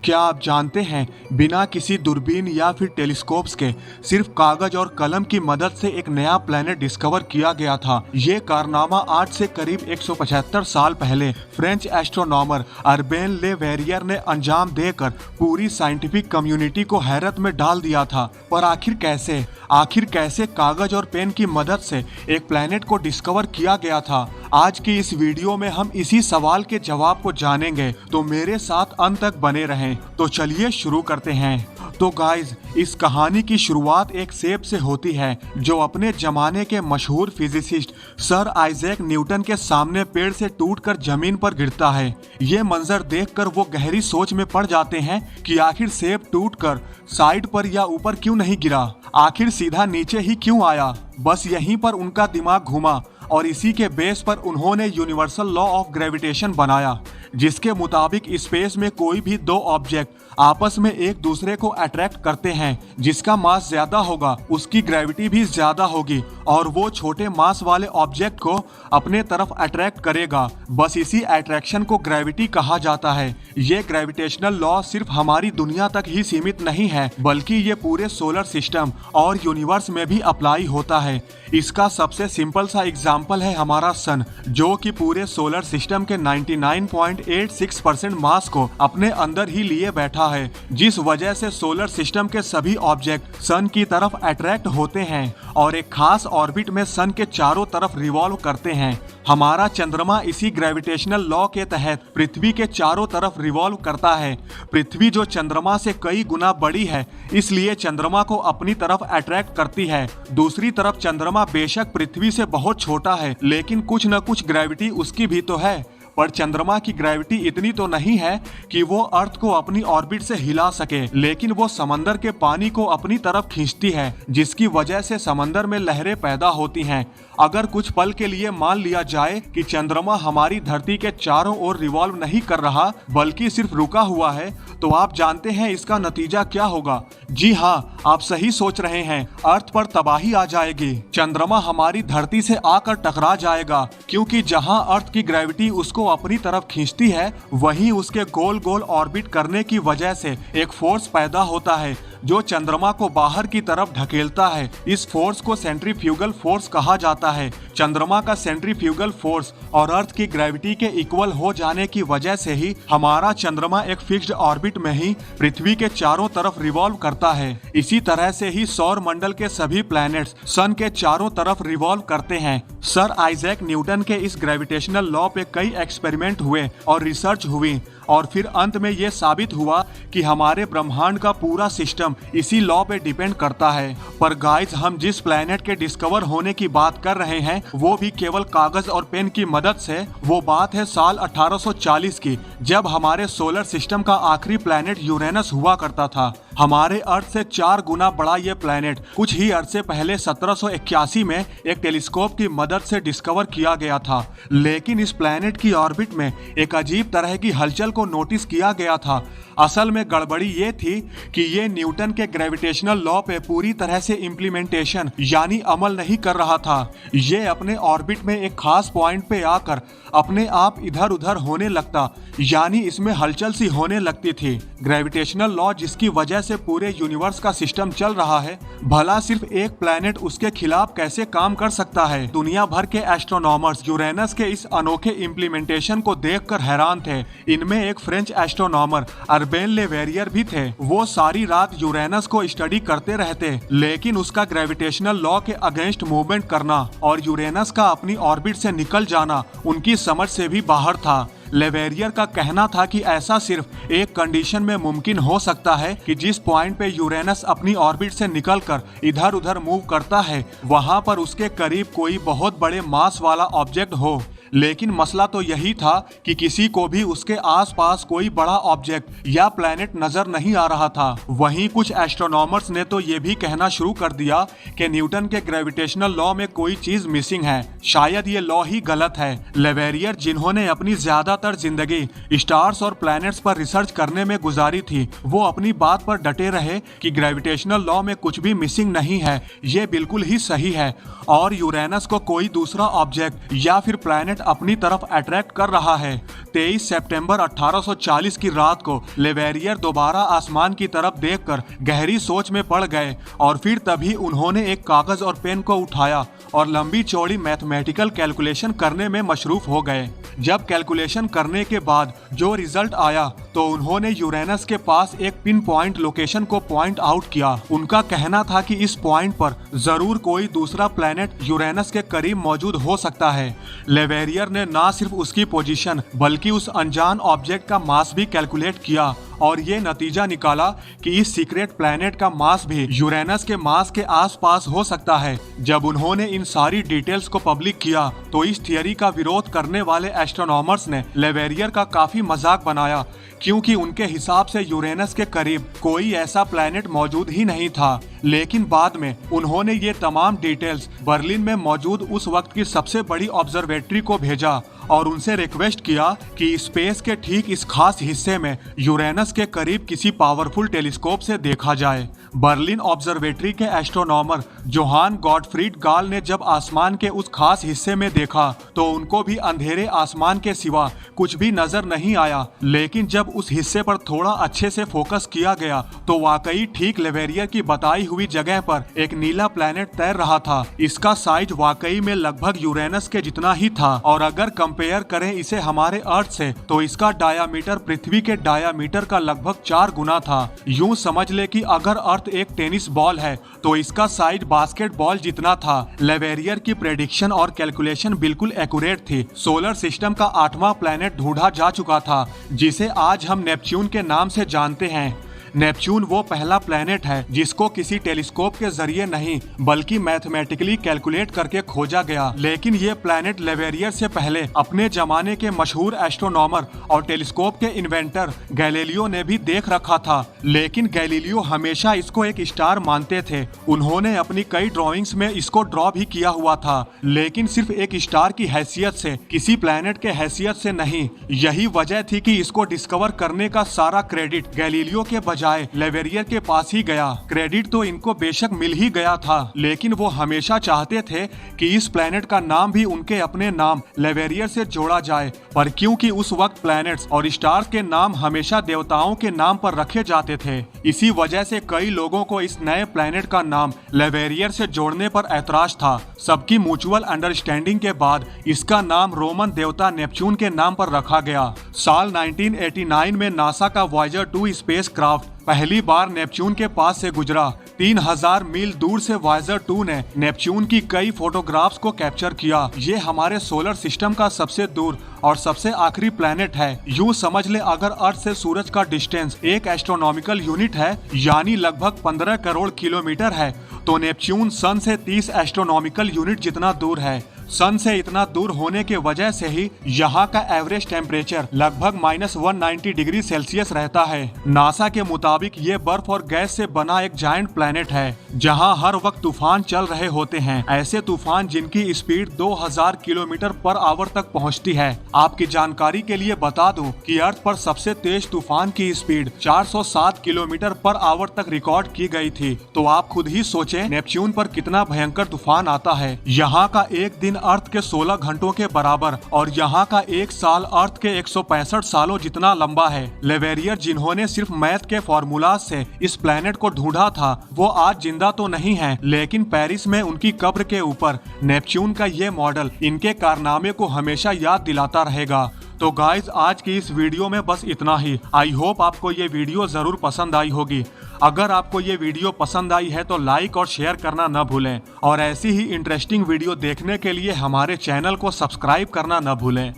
क्या आप जानते हैं, बिना किसी दूरबीन या फिर टेलीस्कोप्स के सिर्फ कागज और कलम की मदद से एक नया प्लेनेट डिस्कवर किया गया था। ये कारनामा आज से करीब 175 साल पहले फ्रेंच एस्ट्रोनॉमर अर्बेन ले वेरियर ने अंजाम देकर पूरी साइंटिफिक कम्युनिटी को हैरत में डाल दिया था। पर आखिर कैसे कागज और पेन की मदद से एक प्लेनेट को डिस्कवर किया गया था? आज की इस वीडियो में हम इसी सवाल के जवाब को जानेंगे, तो मेरे साथ अंत तक बने रहें। तो चलिए शुरू करते हैं। तो गाइज, इस कहानी की शुरुआत एक सेब से होती है जो अपने जमाने के मशहूर फिजिसिस्ट सर आइजैक न्यूटन के सामने पेड़ से टूटकर जमीन पर गिरता है। ये मंजर देखकर वो गहरी सोच में पड़ जाते हैं कि आखिर सेब टूटकर साइड पर या ऊपर क्यों नहीं गिरा, आखिर सीधा नीचे ही क्यों आया। बस यहीं पर उनका दिमाग घूमा और इसी के बेस पर उन्होंने यूनिवर्सल लॉ ऑफ ग्रेविटेशन बनाया, जिसके मुताबिक स्पेस में कोई भी दो ऑब्जेक्ट आपस में एक दूसरे को अट्रैक्ट करते हैं। जिसका मास ज्यादा होगा उसकी ग्रेविटी भी ज्यादा होगी और वो छोटे मास वाले ऑब्जेक्ट को अपने तरफ अट्रैक्ट करेगा। बस इसी अट्रैक्शन को ग्रेविटी कहा जाता है। ये ग्रेविटेशनल लॉ सिर्फ हमारी दुनिया तक ही सीमित नहीं है, बल्कि ये पूरे सोलर सिस्टम और यूनिवर्स में भी अप्लाई होता है। इसका सबसे सिंपल सा एग्जाम्पल है हमारा सन, जो कि पूरे सोलर सिस्टम के 99.86% मास को अपने अंदर ही लिए बैठा है, जिस वजह से सोलर सिस्टम के सभी ऑब्जेक्ट सन की तरफ अट्रैक्ट होते हैं और एक खास ऑर्बिट में सन के चारों तरफ रिवॉल्व करते हैं। हमारा चंद्रमा इसी ग्रेविटेशनल लॉ के तहत पृथ्वी के चारों तरफ रिवॉल्व करता है। पृथ्वी जो चंद्रमा से कई गुना बड़ी है, इसलिए चंद्रमा को अपनी तरफ अट्रैक्ट करती है। दूसरी तरफ चंद्रमा बेशक पृथ्वी से बहुत छोटा है, लेकिन कुछ न कुछ ग्रेविटी उसकी भी तो है। पर चंद्रमा की ग्रेविटी इतनी तो नहीं है कि वो अर्थ को अपनी ऑर्बिट से हिला सके, लेकिन वो समंदर के पानी को अपनी तरफ खींचती है, जिसकी वजह से समंदर में लहरें पैदा होती हैं। अगर कुछ पल के लिए मान लिया जाए कि चंद्रमा हमारी धरती के चारों ओर रिवॉल्व नहीं कर रहा बल्कि सिर्फ रुका हुआ है, तो आप जानते हैं इसका नतीजा क्या होगा? जी हाँ, आप सही सोच रहे हैं, अर्थ पर तबाही आ जाएगी। चंद्रमा हमारी धरती से आकर टकरा जाएगा, क्योंकि जहां अर्थ की ग्रेविटी उसको अपनी तरफ खींचती है, वहीं उसके गोल गोल ऑर्बिट करने की वजह से एक फोर्स पैदा होता है जो चंद्रमा को बाहर की तरफ ढकेलता है। इस फोर्स को सेंट्रीफ्यूगल फोर्स कहा जाता है। चंद्रमा का सेंट्रीफ्यूगल फोर्स और अर्थ की ग्रेविटी के इक्वल हो जाने की वजह से ही हमारा चंद्रमा एक फिक्स्ड ऑर्बिट में ही पृथ्वी के चारों तरफ रिवॉल्व करता है। इसी तरह से ही सौर मंडल के सभी प्लैनेट्स सन के चारों तरफ रिवॉल्व करते हैं। सर आइजैक न्यूटन के इस ग्रेविटेशनल लॉ पे कई एक्सपेरिमेंट हुए और रिसर्च हुई, और फिर अंत में ये साबित हुआ कि हमारे ब्रह्मांड का पूरा सिस्टम इसी लॉ पे डिपेंड करता है। पर गाइस, हम जिस प्लेनेट के डिस्कवर होने की बात कर रहे हैं वो भी केवल कागज और पेन की मदद से। वो बात है साल 1840 की, जब हमारे सोलर सिस्टम का आखिरी प्लेनेट यूरेनस हुआ करता था। हमारे अर्थ से 4 गुना बड़ा ये प्लेनेट कुछ ही अरसे पहले 1781 में एक टेलीस्कोप की मदद से डिस्कवर किया गया था। लेकिन इस प्लेनेट की ऑर्बिट में एक अजीब तरह की हलचल को नोटिस किया गया था। असल में गड़बड़ी ये थी कि ये न्यूटन के ग्रेविटेशनल लॉ पे पूरी तरह से इम्प्लीमेंटेशन यानी अमल नहीं कर रहा था। ये अपने ऑर्बिट में एक खास पॉइंट पे आकर अपने आप इधर उधर होने लगता, यानी इसमें हलचल सी होने लगती थी। ग्रेविटेशनल लॉ जिसकी वजह से पूरे यूनिवर्स का सिस्टम चल रहा है, भला सिर्फ एक प्लेनेट उसके खिलाफ कैसे काम कर सकता है? दुनिया भर के एस्ट्रोनॉमर्स यूरेनस के इस अनोखे इम्प्लीमेंटेशन को देखकर हैरान थे। इनमें एक फ्रेंच एस्ट्रोनॉमर अर्बेन ले वेरियर भी थे। वो सारी रात यूरेनस को स्टडी करते रहते, लेकिन उसका ग्रेविटेशनल लॉ के अगेंस्ट मूवमेंट करना और यूरेनस का अपनी ऑर्बिट से निकल जाना उनकी समझ से भी बाहर था। लेवेरियर का कहना था कि ऐसा सिर्फ एक कंडीशन में मुमकिन हो सकता है कि जिस पॉइंट पे यूरेनस अपनी ऑर्बिट से निकलकर इधर उधर मूव करता है, वहां पर उसके करीब कोई बहुत बड़े मास वाला ऑब्जेक्ट हो। लेकिन मसला तो यही था कि किसी को भी उसके आसपास कोई बड़ा ऑब्जेक्ट या प्लेनेट नजर नहीं आ रहा था। वहीं कुछ एस्ट्रोनॉमर्स ने तो ये भी कहना शुरू कर दिया कि न्यूटन के ग्रेविटेशनल लॉ में कोई चीज मिसिंग है, शायद ये लॉ ही गलत है। लेवेरियर, जिन्होंने अपनी ज्यादातर जिंदगी स्टार्स और प्लैनेट्स पर रिसर्च करने में गुजारी थी, वो अपनी बात पर डटे रहे कि ग्रेविटेशनल लॉ में कुछ भी मिसिंग नहीं है, ये बिल्कुल ही सही है और यूरेनस को कोई दूसरा ऑब्जेक्ट या फिर प्लैनेट अपनी तरफ अट्रैक्ट कर रहा है। 23 सितंबर 1840 की रात को लेवेरियर दोबारा आसमान की तरफ देखकर गहरी सोच में पड़ गए और फिर तभी उन्होंने एक कागज और पेन को उठाया और लंबी चौड़ी मैथमेटिकल कैलकुलेशन करने में मशरूफ हो गए। जब कैलकुलेशन करने के बाद जो रिजल्ट आया तो उन्होंने यूरेनस के पास एक पिन पॉइंट लोकेशन को पॉइंट आउट किया। उनका कहना था कि इस पॉइंट पर जरूर कोई दूसरा प्लेनेट यूरेनस के करीब मौजूद हो सकता है। लेवेरियर ने न सिर्फ उसकी पोजीशन बल्कि उस अनजान ऑब्जेक्ट का मास भी कैलकुलेट किया और ये नतीजा निकाला कि इस सीक्रेट प्लेनेट का मास भी यूरेनस के मास के आसपास हो सकता है। जब उन्होंने इन सारी डिटेल्स को पब्लिक किया तो इस थियरी का विरोध करने वाले एस्ट्रोनॉमर्स ने लेवेरियर का काफी मजाक बनाया, क्योंकि उनके हिसाब से यूरेनस के करीब कोई ऐसा प्लेनेट मौजूद ही नहीं था। लेकिन बाद में उन्होंने ये तमाम डिटेल्स बर्लिन में मौजूद उस वक्त की सबसे बड़ी ऑब्जर्वेटरी को भेजा और उनसे रिक्वेस्ट किया कि स्पेस के ठीक इस खास हिस्से में यूरेनस के करीब किसी पावरफुल टेलीस्कोप से देखा जाए। बर्लिन ऑब्जर्वेटरी के एस्ट्रोनॉमर जोहान गॉटफ्रीड गाल ने जब आसमान के उस खास हिस्से में देखा तो उनको भी अंधेरे आसमान के सिवा कुछ भी नजर नहीं आया। लेकिन जब उस हिस्से पर थोड़ा अच्छे से फोकस किया गया तो वाकई ठीक लेवेरियर की बताई हुई जगह पर एक नीला प्लेनेट तैर रहा था। इसका साइज वाकई में लगभग यूरेनस के जितना ही था और अगर कंपेयर करें इसे हमारे अर्थ से तो इसका डायामीटर पृथ्वी के डायामीटर का लगभग 4 गुना था। यूं समझ ले कि अगर अर्थ एक टेनिस बॉल है तो इसका साइज बास्केटबॉल जितना था। लेवेरियर की प्रेडिक्शन और कैलकुलेशन बिल्कुल एक्यूरेट थी। सोलर सिस्टम का 8वां प्लेनेट ढूंढा जा चुका था जिसे आज हम नेपच्यून के नाम से जानते हैं। नेपच्यून वो पहला प्लेनेट है जिसको किसी टेलीस्कोप के जरिए नहीं बल्कि मैथमेटिकली कैलकुलेट करके खोजा गया। लेकिन ये प्लेनेट लेवेरियर से पहले अपने जमाने के मशहूर एस्ट्रोनॉमर और टेलीस्कोप के इन्वेंटर गैलीलियो ने भी देख रखा था। लेकिन गैलीलियो हमेशा इसको एक स्टार मानते थे। उन्होंने अपनी कई ड्राइंग्स में इसको ड्रॉ भी किया हुआ था, लेकिन सिर्फ एक स्टार की हैसियत से, किसी प्लेनेट के हैसियत से नहीं। यही वजह थी कि इसको डिस्कवर करने का सारा क्रेडिट गैलीलियो के बजाय लेवेरियर के पास ही गया। क्रेडिट तो इनको बेशक मिल ही गया था, लेकिन वो हमेशा चाहते थे कि इस प्लेनेट का नाम भी उनके अपने नाम लेवेरियर से जोड़ा जाए। पर क्योंकि उस वक्त प्लैनेट्स और स्टार्स के नाम हमेशा देवताओं के नाम पर रखे जाते थे, इसी वजह से कई लोगों को इस नए प्लेनेट का नाम लेवेरियर से जोड़ने पर ऐतराज था। सबकी म्यूचुअल अंडरस्टैंडिंग के बाद इसका नाम रोमन देवता नेपच्यून के नाम पर रखा गया। साल 1989 में नासा का वॉयेजर 2 स्पेसक्राफ्ट पहली बार नेपच्यून के पास से गुजरा। 3000 मील दूर से वॉयेजर 2 ने नेपच्यून की कई फोटोग्राफ्स को कैप्चर किया। ये हमारे सोलर सिस्टम का सबसे दूर और सबसे आखिरी प्लेनेट है। यूं समझ ले अगर अर्थ से सूरज का डिस्टेंस एक एस्ट्रोनॉमिकल यूनिट है यानी लगभग 15 करोड़ किलोमीटर है, तो नेपच्यून सन से 30 एस्ट्रोनॉमिकल यूनिट जितना दूर है। सन से इतना दूर होने के वजह से ही यहाँ का एवरेज टेम्परेचर लगभग -190 डिग्री सेल्सियस रहता है। नासा के मुताबिक ये बर्फ और गैस से बना एक जायंट प्लेनेट है जहाँ हर वक्त तूफान चल रहे होते हैं, ऐसे तूफान जिनकी स्पीड 2000 किलोमीटर पर आवर तक पहुँचती है। आपकी जानकारी के लिए बता दूं कि अर्थ पर सबसे तेज तूफान की स्पीड 407 किलोमीटर पर आवर तक रिकॉर्ड की गई थी। तो आप खुद ही सोचें नेपच्यून पर कितना भयंकर तूफान आता है। यहाँ का एक दिन अर्थ के 16 घंटों के बराबर और यहाँ का एक साल अर्थ के 165 सालों जितना लंबा है। लेवेरियर जिन्होंने सिर्फ मैथ के फॉर्मूला से इस प्लेनेट को ढूंढा था, वो आज जिंदा तो नहीं है, लेकिन पेरिस में उनकी कब्र के ऊपर नेपच्यून का ये मॉडल इनके कारनामे को हमेशा याद दिलाता रहेगा। तो गाइज आज की इस वीडियो में बस इतना ही। आई होप आपको ये वीडियो जरूर पसंद आई होगी। अगर आपको ये वीडियो पसंद आई है तो लाइक और शेयर करना न भूलें और ऐसी ही इंटरेस्टिंग वीडियो देखने के लिए हमारे चैनल को सब्सक्राइब करना न भूलें।